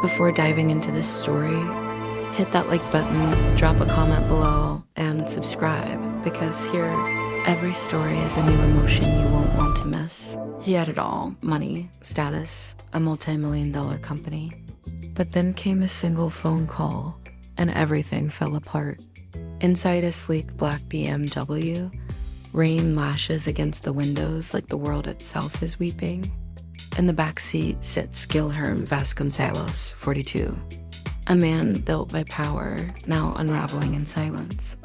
Before diving into this story, hit that like button, drop a comment below, and subscribe, because here, every story is a new emotion you won't want to miss. He had it all: money, status, a multi-million-dollar company. But then came a single phone call, and everything fell apart. Inside a sleek black BMW, rain lashes against the windows like the world itself is weeping. In the back seat sits Guilherme Vasconcelos, 42. A man built by power, now unraveling in silence.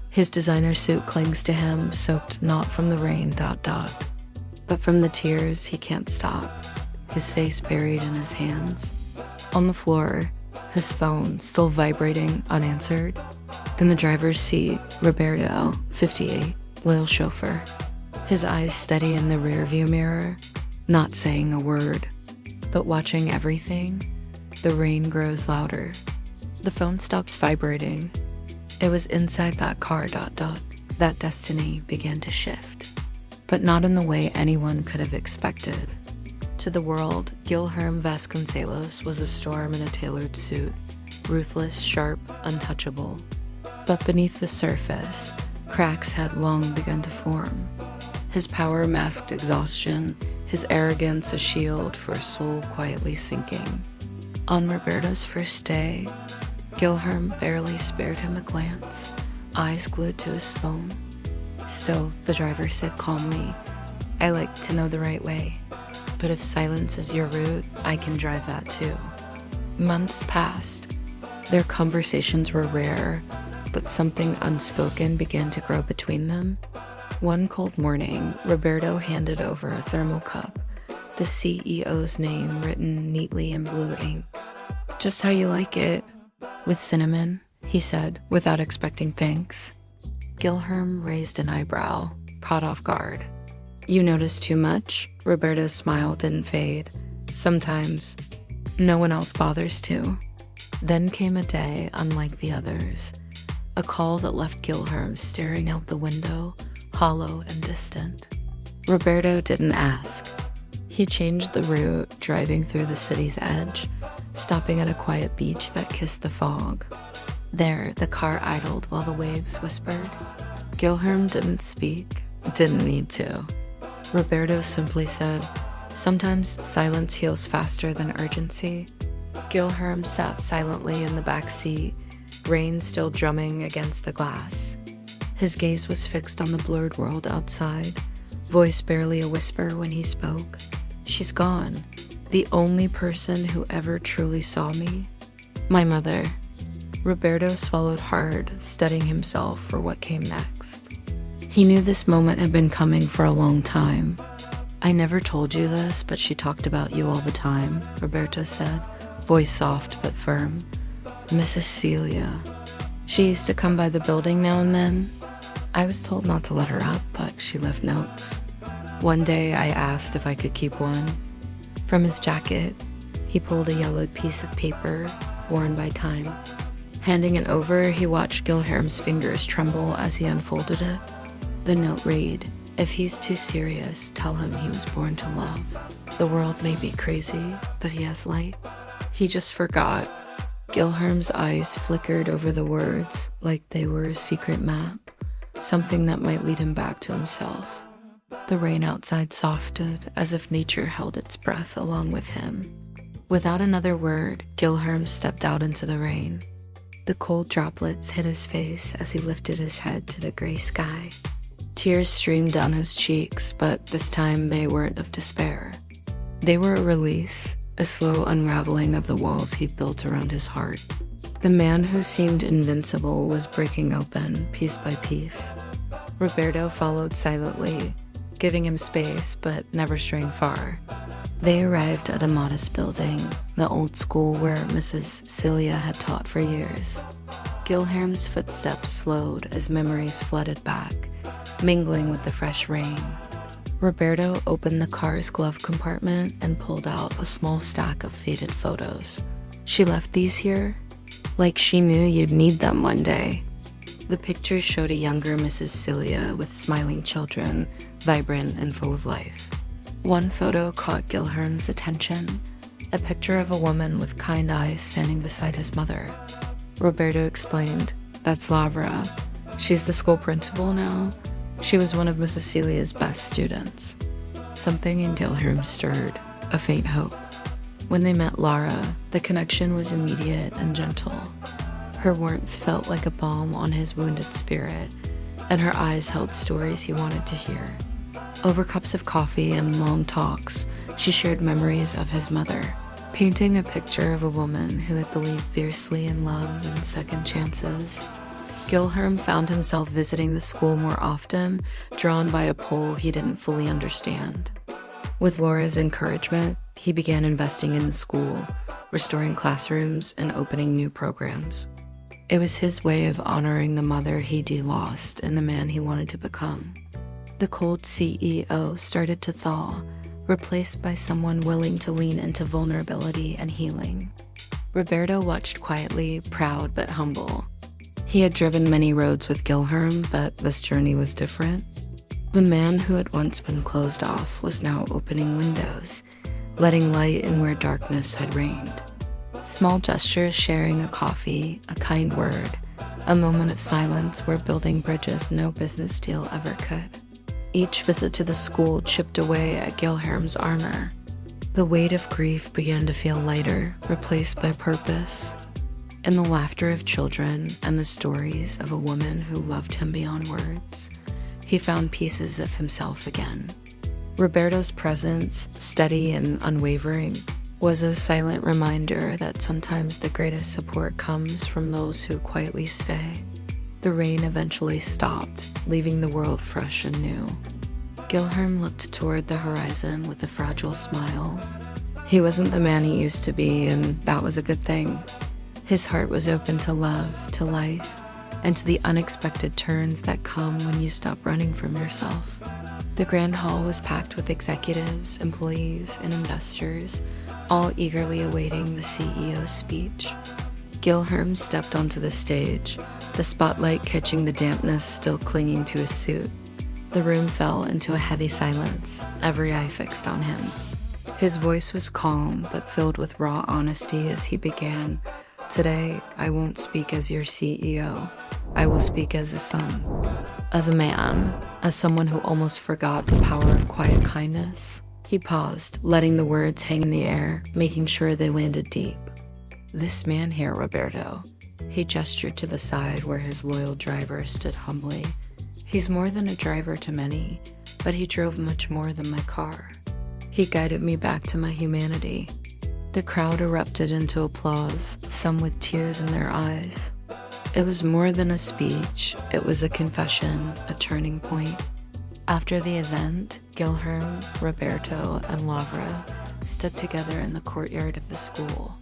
His designer suit clings to him, soaked not from the rain, but from the tears he can't stop, his face buried in his hands. On the floor, his phone still vibrating unanswered. In the driver's seat, Roberto, 58, loyal chauffeur. His eyes steady in the rearview mirror, not saying a word, but watching everything. The rain grows louder. The phone stops vibrating. It was inside that car, that destiny began to shift. But not in the way anyone could have expected. To the world, Guilherme Vasconcelos was a storm in a tailored suit, ruthless, sharp, untouchable. But beneath the surface, cracks had long begun to form. His power masked exhaustion, his arrogance a shield for a soul quietly sinking. On Roberto's first day, Guilherme barely spared him a glance, eyes glued to his phone. Still, the driver said calmly, "I like to know the right way, but if silence is your route, I can drive that too." Months passed. Their conversations were rare, but something unspoken began to grow between them. One cold morning, Roberto handed over a thermal cup, the CEO's name written neatly in blue ink. "Just how you like it, with cinnamon," he said, without expecting thanks. Guilherme raised an eyebrow, caught off guard. "You notice too much?" Roberto's smile didn't fade. "Sometimes. No one else bothers to." Then came a day unlike the others. A call that left Guilherme staring out the window, hollow and distant. Roberto didn't ask. He changed the route, driving through the city's edge, stopping at a quiet beach that kissed the fog. There, the car idled while the waves whispered. Guilherme didn't speak, didn't need to. Roberto simply said, "Sometimes silence heals faster than urgency." Guilherme sat silently in the back seat, rain still drumming against the glass. His gaze was fixed on the blurred world outside, voice barely a whisper when he spoke. "She's gone. The only person who ever truly saw me. My mother." Roberto swallowed hard, studying himself for what came next. He knew this moment had been coming for a long time. "I never told you this, but she talked about you all the time," Roberto said, voice soft but firm. "Mrs. Celia. She used to come by the building now and then. I was told not to let her up, but she left notes. One day I asked if I could keep one." From his jacket, he pulled a yellowed piece of paper, worn by time. Handing it over, he watched Guilherme's fingers tremble as he unfolded it. The note read, "If he's too serious, tell him he was born to love. The world may be crazy, but he has light." He just forgot. Guilherme's eyes flickered over the words like they were a secret map, something that might lead him back to himself. The rain outside softened, as if nature held its breath along with him. Without another word, Guilherme stepped out into the rain. The cold droplets hit his face as he lifted his head to the gray sky. Tears streamed down his cheeks, but this time they weren't of despair. They were a release, a slow unraveling of the walls he built around his heart. The man who seemed invincible was breaking open, piece by piece. Roberto followed silently, giving him space but never straying far. They arrived at a modest building, the old school where Mrs. Celia had taught for years. Guilherme's footsteps slowed as memories flooded back, mingling with the fresh rain. Roberto opened the car's glove compartment and pulled out a small stack of faded photos. "She left these here? Like she knew you'd need them one day." The pictures showed a younger Mrs. Celia with smiling children, vibrant and full of life. One photo caught Guilherme's attention, a picture of a woman with kind eyes standing beside his mother. Roberto explained, "That's Lavra. She's the school principal now. She was one of Mrs. Celia's best students." Something in Gilherme stirred, a faint hope. When they met Lara, the connection was immediate and gentle. Her warmth felt like a balm on his wounded spirit, and her eyes held stories he wanted to hear. Over cups of coffee and long talks, she shared memories of his mother, painting a picture of a woman who had believed fiercely in love and second chances. Gilherme found himself visiting the school more often, drawn by a pull he didn't fully understand. With Laura's encouragement, he began investing in the school, restoring classrooms and opening new programs. It was his way of honoring the mother he'd lost and the man he wanted to become. The cold CEO started to thaw, replaced by someone willing to lean into vulnerability and healing. Roberto watched quietly, proud but humble. He had driven many roads with Gilherme, but this journey was different. The man who had once been closed off was now opening windows, letting light in where darkness had reigned. Small gestures, sharing a coffee, a kind word, a moment of silence were building bridges no business deal ever could. Each visit to the school chipped away at Gilherme's armor. The weight of grief began to feel lighter, replaced by purpose. In the laughter of children and the stories of a woman who loved him beyond words, he found pieces of himself again. Roberto's presence, steady and unwavering, was a silent reminder that sometimes the greatest support comes from those who quietly stay. The rain eventually stopped, leaving the world fresh and new. Gilherme looked toward the horizon with a fragile smile. He wasn't the man he used to be, and that was a good thing. His heart was open to love, to life, and to the unexpected turns that come when you stop running from yourself. The grand hall was packed with executives, employees, and investors, all eagerly awaiting the CEO's speech. Gilherme stepped onto the stage, the spotlight catching the dampness still clinging to his suit. The room fell into a heavy silence, every eye fixed on him. His voice was calm, but filled with raw honesty as he began, "Today, I won't speak as your CEO. I will speak as a son, as a man, as someone who almost forgot the power of quiet kindness." He paused, letting the words hang in the air, making sure they landed deep. "This man here, Roberto." He gestured to the side where his loyal driver stood humbly. "He's more than a driver to many, but he drove much more than my car. He guided me back to my humanity." The crowd erupted into applause, some with tears in their eyes. It was more than a speech, it was a confession, a turning point. After the event, Gilherme, Roberto, and Lavra stood together in the courtyard of the school.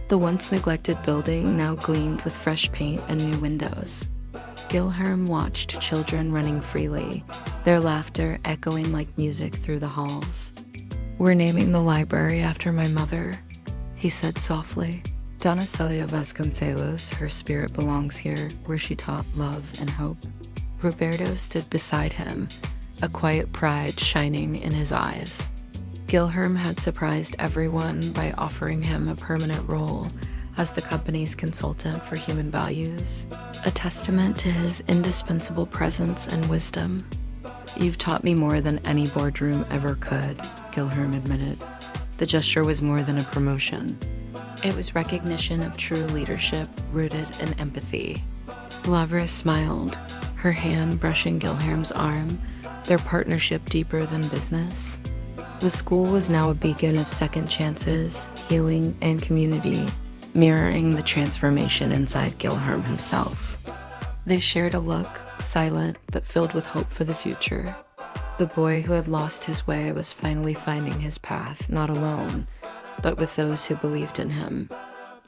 The once neglected building now gleamed with fresh paint and new windows. Gilherme watched children running freely, their laughter echoing like music through the halls. "We're naming the library after my mother," he said softly. "Donna Celia Vasconcelos, her spirit belongs here, where she taught love and hope." Roberto stood beside him, a quiet pride shining in his eyes. Gilherme had surprised everyone by offering him a permanent role as the company's consultant for human values, a testament to his indispensable presence and wisdom. "You've taught me more than any boardroom ever could," Gilherme admitted. The gesture was more than a promotion. It was recognition of true leadership rooted in empathy. Lavra smiled, her hand brushing Gilherme's arm, their partnership deeper than business. The school was now a beacon of second chances, healing, and community, mirroring the transformation inside Gilherme himself. They shared a look, silent but filled with hope for the future. The boy who had lost his way was finally finding his path, not alone, but with those who believed in him.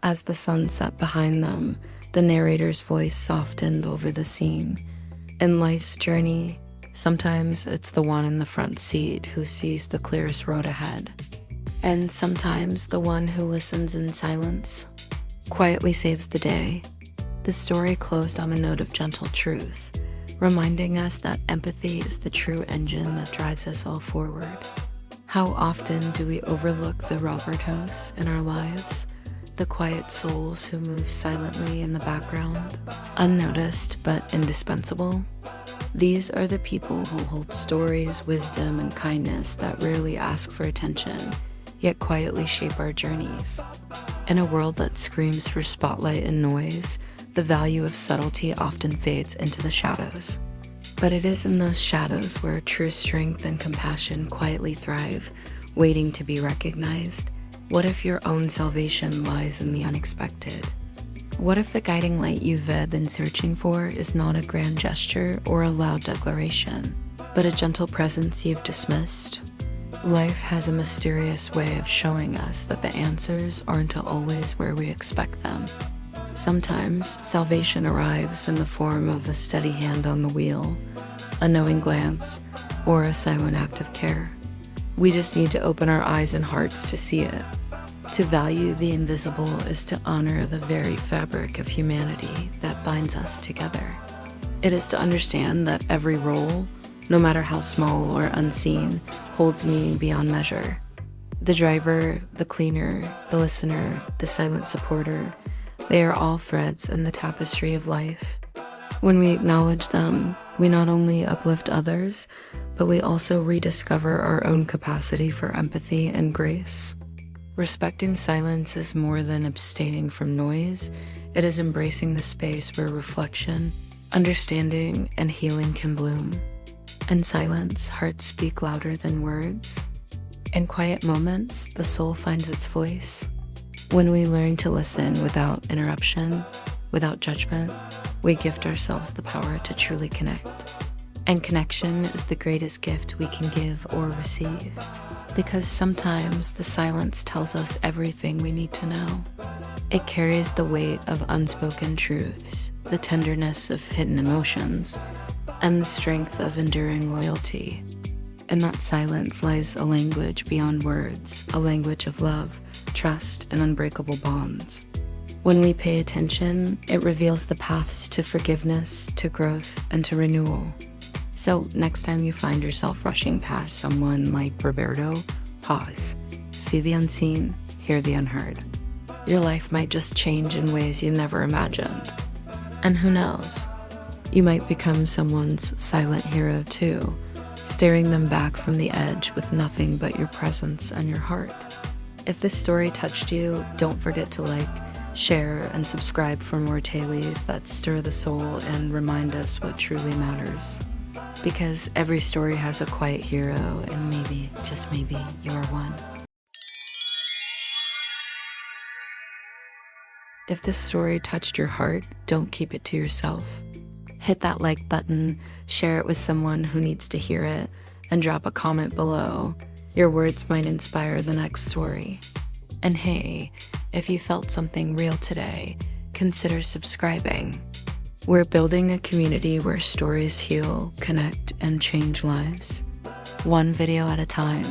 As the sun set behind them, the narrator's voice softened over the scene. In life's journey, sometimes it's the one in the front seat who sees the clearest road ahead. And sometimes the one who listens in silence quietly saves the day. The story closed on a note of gentle truth, reminding us that empathy is the true engine that drives us all forward. How often do we overlook the Robertos in our lives, the quiet souls who move silently in the background, unnoticed but indispensable? These are the people who hold stories, wisdom, and kindness that rarely ask for attention, yet quietly shape our journeys. In a world that screams for spotlight and noise, the value of subtlety often fades into the shadows. But it is in those shadows where true strength and compassion quietly thrive, waiting to be recognized. What if your own salvation lies in the unexpected? What if the guiding light you've been searching for is not a grand gesture or a loud declaration, but a gentle presence you've dismissed? Life has a mysterious way of showing us that the answers aren't always where we expect them. Sometimes salvation arrives in the form of a steady hand on the wheel, a knowing glance, or a silent act of care. We just need to open our eyes and hearts to see it. To value the invisible is to honor the very fabric of humanity that binds us together. It is to understand that every role, no matter how small or unseen, holds meaning beyond measure. The driver, the cleaner, the listener, the silent supporter, they are all threads in the tapestry of life. When we acknowledge them, we not only uplift others, but we also rediscover our own capacity for empathy and grace. Respecting silence is more than abstaining from noise. It is embracing the space where reflection, understanding, and healing can bloom. In silence, hearts speak louder than words. In quiet moments, the soul finds its voice. When we learn to listen without interruption, without judgment, we gift ourselves the power to truly connect. And connection is the greatest gift we can give or receive, because sometimes the silence tells us everything we need to know. It carries the weight of unspoken truths, the tenderness of hidden emotions, and the strength of enduring loyalty. In that silence lies a language beyond words, a language of love, trust, and unbreakable bonds. When we pay attention, it reveals the paths to forgiveness, to growth, and to renewal. So next time you find yourself rushing past someone like Roberto, pause. See the unseen, hear the unheard. Your life might just change in ways you never imagined. And who knows? You might become someone's silent hero too, staring them back from the edge with nothing but your presence and your heart. If this story touched you, don't forget to like, share, and subscribe for more tales that stir the soul and remind us what truly matters. Because every story has a quiet hero, and maybe, just maybe, you're one. If this story touched your heart, don't keep it to yourself. Hit that like button, share it with someone who needs to hear it, and drop a comment below. Your words might inspire the next story. And hey, if you felt something real today, consider subscribing. We're building a community where stories heal, connect, and change lives. One video at a time.